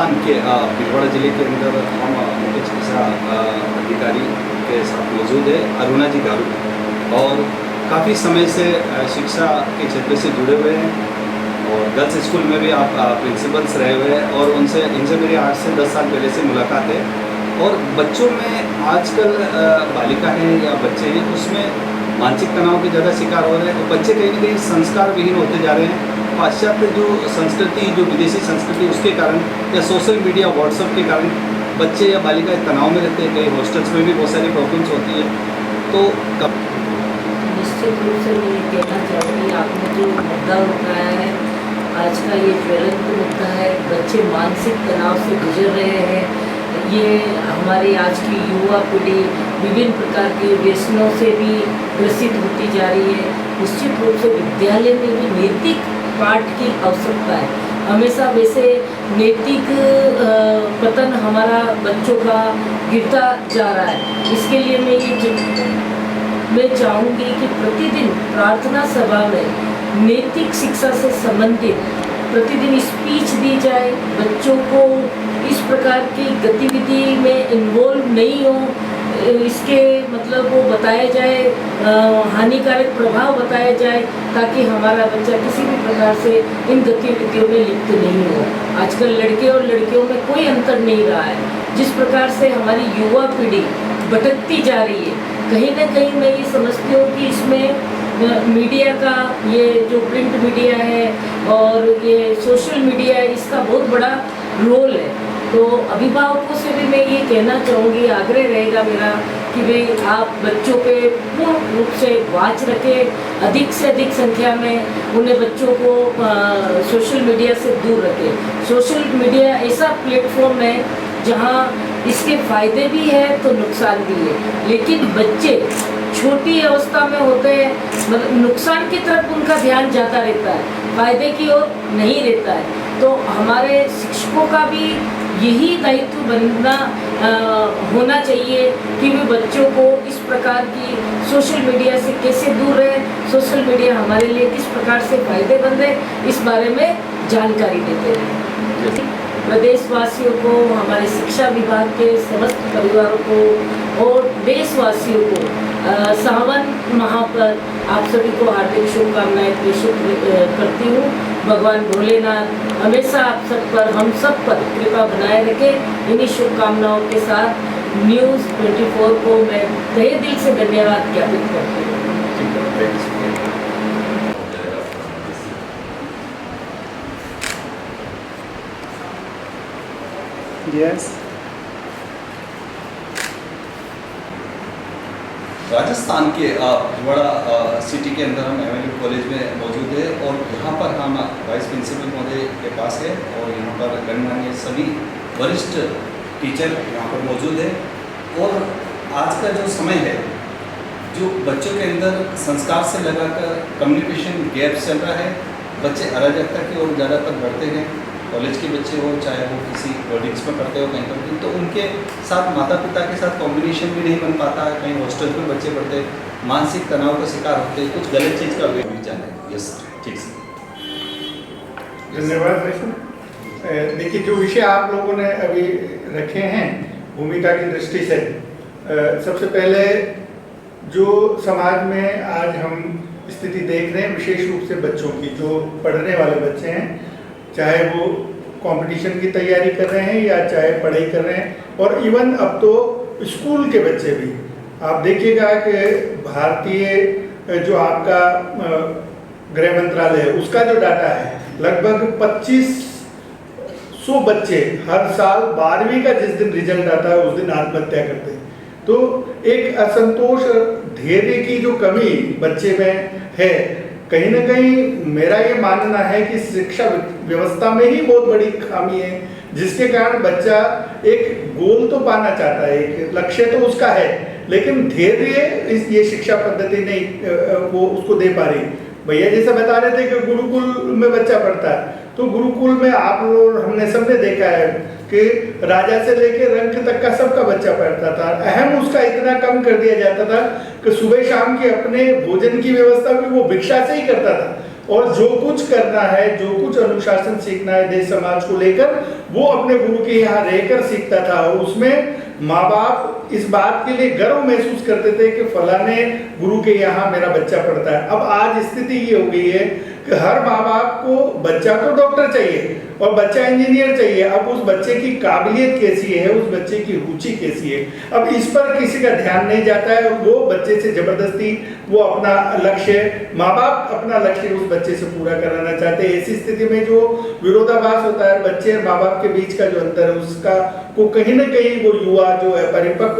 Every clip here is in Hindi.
राजस्थान के भीलवाड़ा जिले के अंदर हम मुख्य चिकित्सा अधिकारी के साथ मौजूद है अरुणा जी गारू, और काफ़ी समय से शिक्षा के क्षेत्र से जुड़े हुए हैं और गर्ल्स स्कूल में भी आप प्रिंसिपल्स रहे हुए हैं, और इनसे मेरी 8 से 10 साल पहले से मुलाकात है। और बच्चों में आजकल बालिका है या बच्चे हैं, उसमें मानसिक तनाव के ज़्यादा शिकार हो रहे हैं, और बच्चे कहीं ना कहीं संस्कार विहीन होते जा रहे हैं। पाश्चात्य जो संस्कृति, जो विदेशी संस्कृति, उसके कारण या सोशल मीडिया व्हाट्सएप के कारण बच्चे या बालिका तनाव में रहते हैं। कई हॉस्टल्स में भी बहुत सारी प्रॉब्लम्स होती है। तो निश्चित रूप से मैं ये कहना चाहूँगी, आपने जो मुद्दा उठाया है, आज का ये ज्वलंत मुद्दा है। बच्चे मानसिक तनाव से गुजर रहे हैं। ये हमारी आज की युवा पीढ़ी विभिन्न प्रकार के व्यसनों से भी ग्रसित होती जा रही है। निश्चित रूप से विद्यालय में भी नैतिक पाठ की आवश्यकता है। हमेशा वैसे नैतिक पतन हमारा बच्चों का गिरता जा रहा है। इसके लिए मैं चाहूँगी कि प्रतिदिन प्रार्थना सभा में नैतिक शिक्षा से संबंधित प्रतिदिन स्पीच दी जाए। बच्चों को इस प्रकार की गतिविधि में इन्वॉल्व नहीं हो, इसके मतलब वो बताया जाए, हानिकारक प्रभाव बताया जाए, ताकि हमारा बच्चा किसी भी प्रकार से इन गतिविधियों में लिप्त नहीं हो। आजकल लड़के और लड़कियों में कोई अंतर नहीं रहा है। जिस प्रकार से हमारी युवा पीढ़ी भटकती जा रही है, कहीं ना कहीं मैं ये समझती हूँ कि इसमें मीडिया का, ये जो प्रिंट मीडिया है और ये सोशल मीडिया है, इसका बहुत बड़ा रोल है। तो अभिभावकों से भी मैं ये कहना चाहूँगी, आग्रह रहेगा मेरा कि भाई आप बच्चों पे पूर्ण रूप से वाच रखें, अधिक से अधिक संख्या में उन्हें बच्चों को सोशल मीडिया से दूर रखें। सोशल मीडिया ऐसा प्लेटफॉर्म है जहाँ इसके फ़ायदे भी हैं तो नुकसान भी है, लेकिन बच्चे छोटी अवस्था में होते हैं, मतलब नुकसान की तरफ उनका ध्यान जाता रहता है, फ़ायदे की ओर नहीं रहता है। तो हमारे शिक्षकों का भी यही दायित्व बनना होना चाहिए कि वे बच्चों को इस प्रकार की सोशल मीडिया से कैसे दूर रहे, सोशल मीडिया हमारे लिए किस प्रकार से फ़ायदेमंद है, इस बारे में जानकारी देते हैं। प्रदेशवासियों को, हमारे शिक्षा विभाग के समस्त परिवारों को और देशवासियों को सावन माह पर आप सभी को हार्दिक शुभकामनाएं प्रेषित करती हूँ। भगवान भोलेनाथ हमेशा आप सब पर, हम सब पर कृपा बनाए रखें। इन्हीं शुभकामनाओं के साथ न्यूज़ 24 को मैं तहे दिल से धन्यवाद ज्ञापित करती हूँ। Yes. राजस्थान के भीलवाड़ा सिटी के अंदर हम एमएलयू कॉलेज में मौजूद है, और यहाँ पर हम वाइस प्रिंसिपल महोदय के पास है, और यहाँ पर गणमान्य सभी वरिष्ठ टीचर यहाँ पर मौजूद है। और आज का जो समय है, जो बच्चों के अंदर संस्कार से लगाकर कम्युनिकेशन गैप चल रहा है, बच्चे अराजकता की ओर ज़्यादातर बढ़ते हैं। कॉलेज के बच्चे हो, चाहे वो किसी बोर्डिंग्स में पढ़ते हो, कहीं पर भी, तो उनके साथ माता पिता के साथ कॉम्बिनेशन भी नहीं बन पाता। कहीं हॉस्टल में बच्चे पढ़ते हैं, मानसिक तनाव का शिकार होते हैं, कुछ गलत चीज़ का विचार है। यस सर, ठीक सर। धन्यवाद वैष्णव। देखिए, जो विषय आप लोगों ने अभी रखे हैं भूमिका की दृष्टि से, सबसे पहले जो समाज में आज हम स्थिति देख रहे हैं, विशेष रूप से बच्चों की, जो पढ़ने वाले बच्चे हैं, चाहे वो कंपटीशन की तैयारी कर रहे हैं या चाहे पढ़ाई कर रहे हैं, और इवन अब तो स्कूल के बच्चे भी, आप देखिएगा कि भारतीय जो आपका गृह मंत्रालय है, उसका जो डाटा है, लगभग 2500 बच्चे हर साल 12वीं का जिस दिन रिजल्ट आता है उस दिन आत्महत्या करते हैं। तो एक असंतोष, धैर्य की जो कमी बच्चे में है, कहीं ना कहीं मेरा ये मानना है कि शिक्षा व्यवस्था में ही बहुत बड़ी खामी है, जिसके कारण बच्चा एक गोल तो पाना चाहता है, एक लक्ष्य तो उसका है, लेकिन धैर्य ये शिक्षा पद्धति नहीं वो उसको दे पा रही। भैया जैसे बता रहे थे कि गुरुकुल में बच्चा पढ़ता है, तो गुरुकुल में आप लोग, हमने सबने देखा है कि राजा से लेकर रंक तक का सबका बच्चा पढ़ता था। अहम उसका इतना कम कर दिया जाता था कि सुबह शाम के अपने भोजन की व्यवस्था भी वो भिक्षा से ही करता था, और जो कुछ करना है, जो कुछ अनुशासन सीखना है देश समाज को लेकर, वो अपने गुरु के यहाँ रहकर सीखता था। और उसमें माँ बाप इस बात के लिए गर्व महसूस करते थे कि फलाने गुरु के यहाँ मेरा बच्चा पढ़ता है। अब आज स्थिति ये हो गई है कि हर माँ बाप को बच्चा तो डॉक्टर चाहिए और बच्चा इंजीनियर चाहिए। अब उस बच्चे की काबिलियत कैसी है, उस बच्चे की रुचि कैसी है, अब इस पर किसी का ध्यान नहीं जाता है। और वो बच्चे से जबरदस्ती वो अपना लक्ष्य, माँ बाप अपना लक्ष्य उस बच्चे से पूरा कराना चाहते हैं। ऐसी स्थिति में जो विरोधाभास होता है बच्चे और माँ बाप के बीच का जो अंतर है, उसका को कहीं ना कहीं वो युवा जो है परिपक्व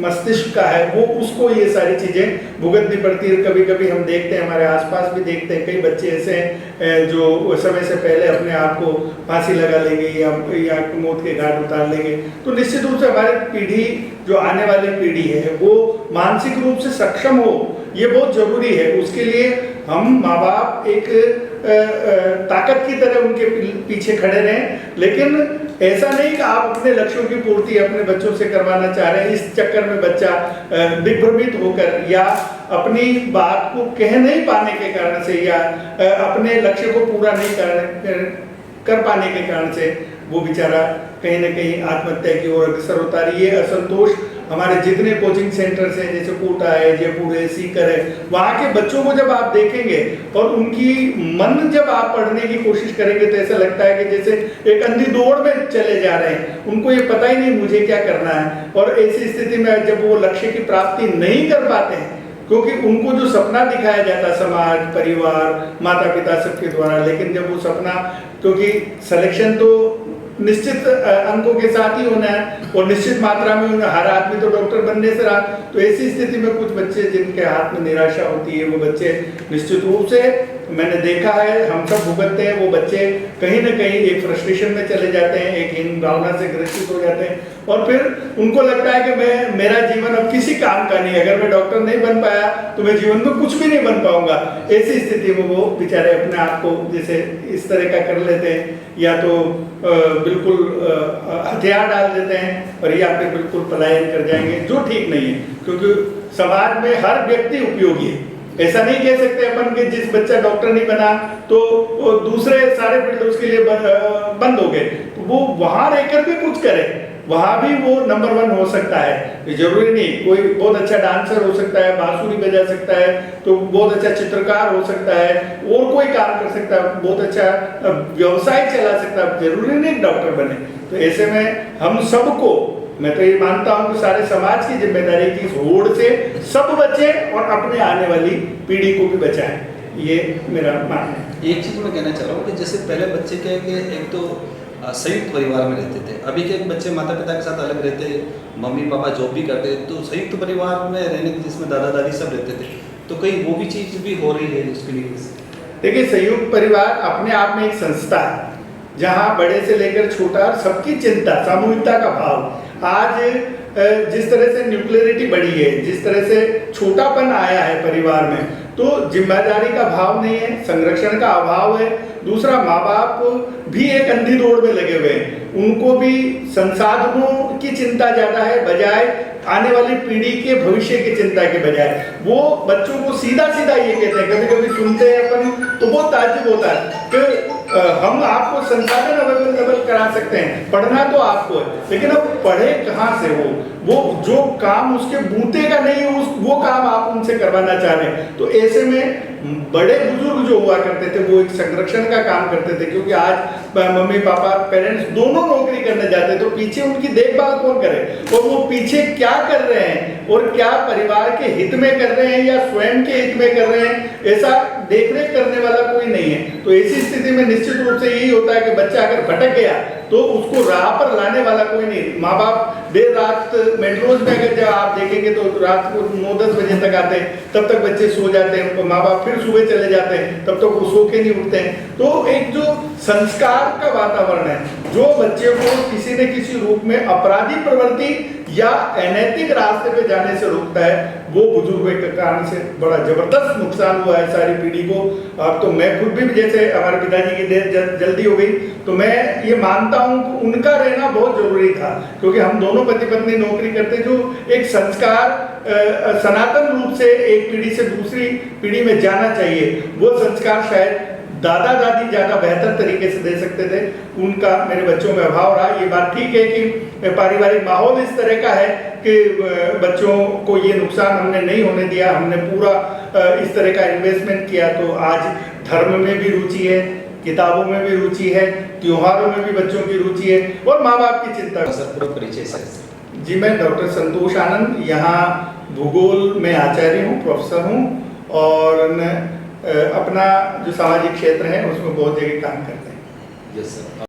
मस्तिष्क का है, वो उसको ये सारी चीजें भुगतनी पड़ती है। कभी कभी हम देखते हैं, हमारे आसपास भी देखते हैं, कई बच्चे ऐसे हैं जो समय से पहले अपने आप को फांसी लगा लेंगे या मौत के घाट उतार लेंगे। तो निश्चित रूप से हमारी पीढ़ी, जो आने वाली पीढ़ी है, वो मानसिक रूप से सक्षम हो, ये बहुत जरूरी है। उसके लिए हम माँ बाप एक ताकत की तरह उनके पीछे खड़े रहें, लेकिन ऐसा नहीं कि आप अपने लक्ष्यों की पूर्ति अपने बच्चों से करवाना चाह रहे हैं। इस चक्कर में बच्चा दिग्भ्रमित होकर या अपनी बात को कह नहीं पाने के कारण से या अपने लक्ष्य को पूरा नहीं कर पाने के कारण से वो बेचारा कहीं ना कहीं आत्महत्या की ओर अग्रसर होता है। ये असंतोष हमारे जितने कोचिंग सेंटर्स हैं, जैसे कोटा है, जयपुर है, सीकर है, वहाँ के बच्चों को जब आप देखेंगे और उनकी मन जब आप पढ़ने की कोशिश करेंगे तो ऐसा लगता है कि जैसे एक अंधी दौड़ में चले जा रहे हैं। उनको ये पता ही नहीं मुझे क्या करना है। और ऐसी स्थिति में जब वो लक्ष्य की प्राप्ति नहीं कर पाते हैं, क्योंकि उनको जो सपना दिखाया जाता समाज, परिवार, माता पिता सबके द्वारा, लेकिन जब वो सपना, क्योंकि सिलेक्शन तो निश्चित अंकों के साथ ही होना है और निश्चित मात्रा में होना, हर आदमी तो डॉक्टर बनने से रहा। तो ऐसी स्थिति में कुछ बच्चे जिनके हाथ में निराशा होती है, वो बच्चे निश्चित रूप से मैंने देखा है, हम सब भुगतते हैं, वो बच्चे कहीं ना कहीं एक फ्रस्ट्रेशन में चले जाते हैं, एक हीन भावना से ग्रसित हो जाते हैं और फिर उनको लगता है कि मेरा जीवन अब किसी काम का नहीं, अगर मैं डॉक्टर नहीं बन पाया तो मैं जीवन में कुछ भी नहीं बन पाऊंगा। ऐसी स्थिति में वो बेचारे अपने आप को जैसे इस तरह का कर लेते हैं, या तो बिल्कुल हथियार डाल देते हैं और या फिर बिल्कुल पलायन कर जाएंगे, जो ठीक नहीं है। क्योंकि समाज में हर व्यक्ति उपयोगी है। ऐसा नहीं कह सकते अपन कि जिस बच्चा डॉक्टर नहीं बना तो दूसरे सारे फील्ड उसके लिए बंद हो गए। तो वो वहां रहकर भी कुछ करे, वहां भी वो नंबर 1 हो सकता है। ये जरूरी नहीं, कोई बहुत अच्छा डांसर हो सकता है, बांसुरी बजा सकता है, तो बहुत अच्छा चित्रकार हो सकता है, और कोई काम कर सकता है, बहुत अच्छा व्यवसाय चला सकता है, जरूरी नहीं डॉक्टर बने। तो ऐसे में हम सबको, मैं तो ये मानता हूं कि सारे समाज की जिम्मेदारी की इस होड़ से सब बचे और अपने आने वाली पीढ़ी को भी बचाएं, ये मेरा मानना है। एक चीज़ मैं कहना चाह रहा हूँ कि जैसे पहले बच्चे क्या है कि एक तो संयुक्त परिवार में रहते थे, अभी के बच्चे माता पिता के साथ अलग रहते, मम्मी पापा जॉब भी करते, तो संयुक्त परिवार में रहने की, जिसमें दादा दादी सब रहते थे, तो कहीं वो भी चीज़ भी हो रही है उसके लिए। देखिए, संयुक्त परिवार अपने आप में एक संस्था है जहाँ बड़े से लेकर छोटा सबकी चिंता, सामूहिकता का भाव। आज जिस तरह से न्यूक्लियरिटी बढ़ी है, जिस तरह से छोटापन आया है परिवार में, तो जिम्मेदारी का भाव नहीं है, संरक्षण का अभाव है। दूसरा, माँ बाप भी एक अंधी दौड़ में लगे हुए हैं, उनको भी संसाधनों की चिंता ज्यादा है बजाय आने वाली पीढ़ी के भविष्य की चिंता के बजाय। वो बच्चों को सीधा सीधा ये कहते हैं, कभी कभी सुनते हैं अपन तो बहुत ताज्जुब होता है कि हम आपको संसाधन अवेलेबल करा सकते हैं, पढ़ना तो आपको है, लेकिन अब पढ़े कहाँ से वो जो काम उसके बूते का नहीं है, वो काम आप उनसे करवाना चाह रहे हैं। तो ऐसे में बड़े बुजुर्ग जो हुआ करते थे वो एक संरक्षण का काम करते थे, क्योंकि आज मम्मी पापा पेरेंट्स दोनों नौकरी करने जाते, तो पीछे उनकी देखभाल कौन करे, और वो पीछे क्या कर रहे हैं और क्या परिवार के हित में कर रहे हैं या स्वयं के हित में कर रहे हैं, ऐसा देखरेख करने वाला कोई नहीं है। तो ऐसी स्थिति में निश्चित रूप से यही होता है कि बच्चा अगर भटक गया तो उसको राह पर लाने वाला कोई नहीं। माँ बाप देर रात मेट्रोज में अगर जब आप देखेंगे तो रात को 9-10 बजे तक आते हैं, तब तक बच्चे सो जाते हैं, उनको माँ बाप फिर सुबह चले जाते हैं, तब तक वो सो के नहीं उठते हैं। तो एक जो संस्कार का वातावरण है जो बच्चे को किसी न किसी रूप में अपराधी प्रवृत्ति या अनैतिक रास्ते पे जाने से रोकता है, वो बुजुर्गों के कारण से बड़ा जबरदस्त नुकसान हुआ है सारी पीढ़ी को। अब तो मैं खुद भी, जैसे हमारे पिताजी की देर जल्दी हो गई, तो मैं ये मानता हूँ कि उनका रहना बहुत जरूरी था, क्योंकि हम दोनों पति पत्नी नौकरी करते, जो एक संस्कार सनातन रूप से एक पीढ़ी से दूसरी पीढ़ी में जाना चाहिए, वो संस्कार शायद दादा दादी ज़्यादा बेहतर तरीके से दे सकते थे, उनका मेरे बच्चों में अभाव रहा। ये बात ठीक है कि पारिवारिक माहौल इस तरह का है कि बच्चों को ये नुकसान हमने नहीं होने दिया, हमने पूरा इस तरह का इन्वेस्टमेंट किया। तो आज धर्म में भी रुचि है, किताबों में भी रुचि है, त्योहारों में भी बच्चों की रुचि है और माँ बाप की चिंता। सर पूरा परिचय सर। जी, मैं डॉक्टर संतोष आनंद, यहाँ भूगोल में आचार्य हूँ, प्रोफेसर हूँ, और अपना जो सामाजिक क्षेत्र है उसमें बहुत जगह काम करते हैं। Yes sir.